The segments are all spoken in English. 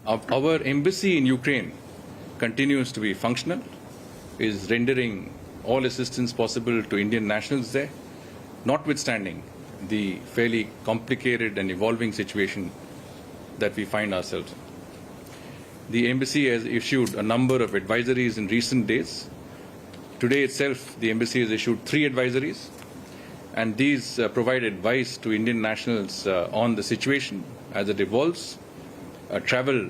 Our embassy in Ukraine continues to be functional, is rendering all assistance possible to Indian nationals there, notwithstanding the fairly complicated and evolving situation that we find ourselves in. The embassy has issued a number of advisories in recent days. Today itself, the embassy has issued 3 advisories, and these provide advice to Indian nationals on the situation as it evolves, travel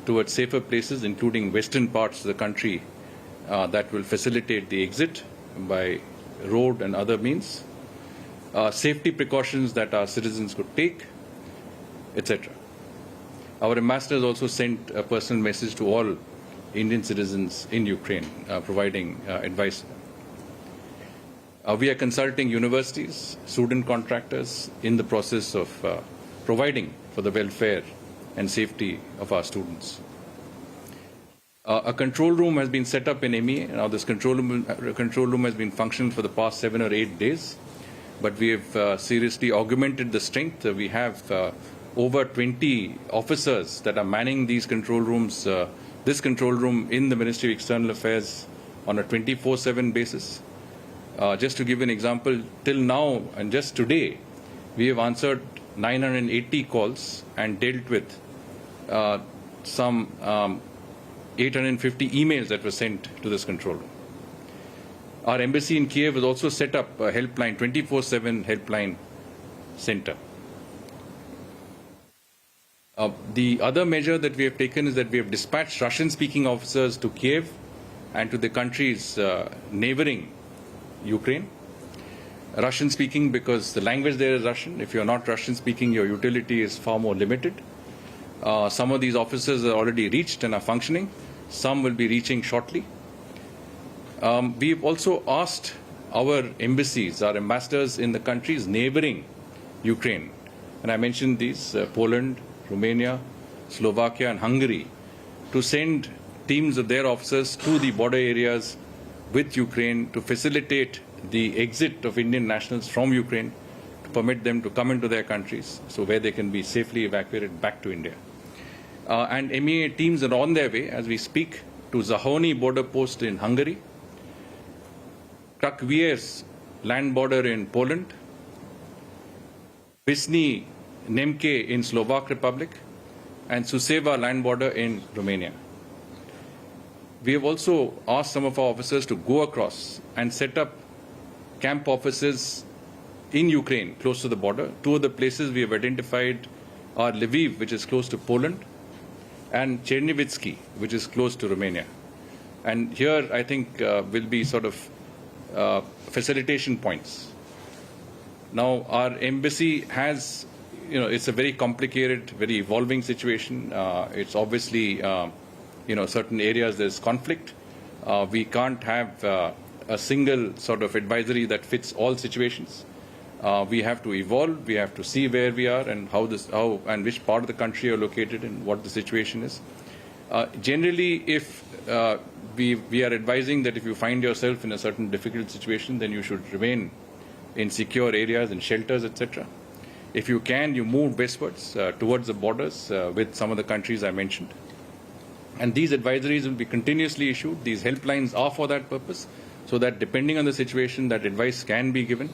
towards safer places, including western parts of the country that will facilitate the exit by road and other means, safety precautions that our citizens could take, etc. Our ambassador has also sent a personal message to all Indian citizens in Ukraine, providing advice. We are consulting universities, student contractors in the process of providing for the welfare and safety of our students. A control room has been set up in MEA. Now, this control room has been functioning for the past 7 or 8 days, but we have seriously augmented the strength. We have over 20 officers that are manning these control rooms, this control room in the Ministry of External Affairs on a 24/7 basis. Just to give an example, till now and just today, we have answered 980 calls and dealt with some 850 emails that were sent to this control room. Our embassy in Kiev has also set up a helpline, 24/7 helpline center. The other measure that we have taken is that we have dispatched Russian-speaking officers to Kiev and to the countries neighboring Ukraine. Russian-speaking because the language there is Russian. If you're not Russian-speaking, your utility is far more limited. Some of these officers are already reached and are functioning. Some will be reaching shortly. We've also asked our embassies, our ambassadors in the countries neighboring Ukraine, and I mentioned these, Poland, Romania, Slovakia and Hungary, to send teams of their officers to the border areas with Ukraine to facilitate the exit of Indian nationals from Ukraine, to permit them to come into their countries, so where they can be safely evacuated back to India. And MEA teams are on their way as we speak to Zahoni border post in Hungary, Krakwiec land border in Poland, Visny Nemke in Slovak Republic, and Suceava land border in Romania. We have also asked some of our officers to go across and set up camp offices in Ukraine, close to the border. 2 of the places we have identified are Lviv, which is close to Poland, and Chernivtsi, which is close to Romania. And here, I think, will be sort of facilitation points. Now, our embassy has, it's a very complicated, very evolving situation. It's obviously, certain areas there's conflict. We can't have a single sort of advisory that fits all situations. We have to evolve. We have to see where we are and how and which part of the country you're located and what the situation is. Generally, if we are advising that if you find yourself in a certain difficult situation, then you should remain in secure areas and shelters, etc. If you can, you move westwards towards the borders with some of the countries I mentioned. And these advisories will be continuously issued. These helplines are for that purpose, so that depending on the situation, that advice can be given.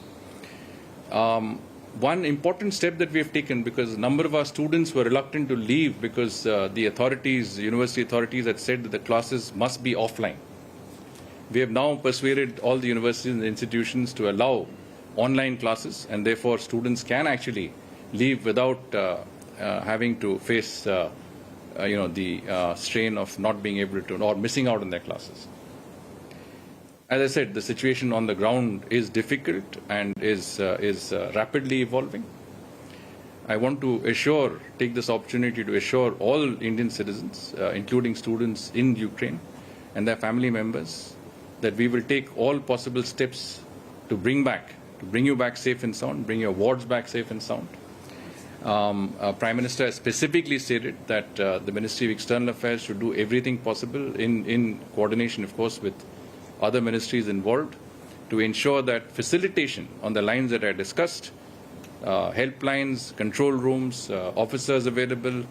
One important step that we have taken, because a number of our students were reluctant to leave because the authorities, university authorities had said that the classes must be offline. We have now persuaded all the universities and institutions to allow online classes, and therefore students can actually leave without having to face the strain of not being able to or missing out on their classes. As I said, the situation on the ground is difficult and is rapidly evolving. I want to take this opportunity to assure all Indian citizens, including students in Ukraine and their family members, that we will take all possible steps to bring you back safe and sound, bring your wards back safe and sound. Prime Minister has specifically stated that the Ministry of External Affairs should do everything possible in coordination, of course, with other ministries involved to ensure that facilitation on the lines that I discussed, helplines, control rooms, officers available,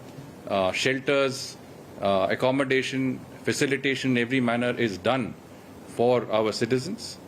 shelters, accommodation, facilitation in every manner is done for our citizens.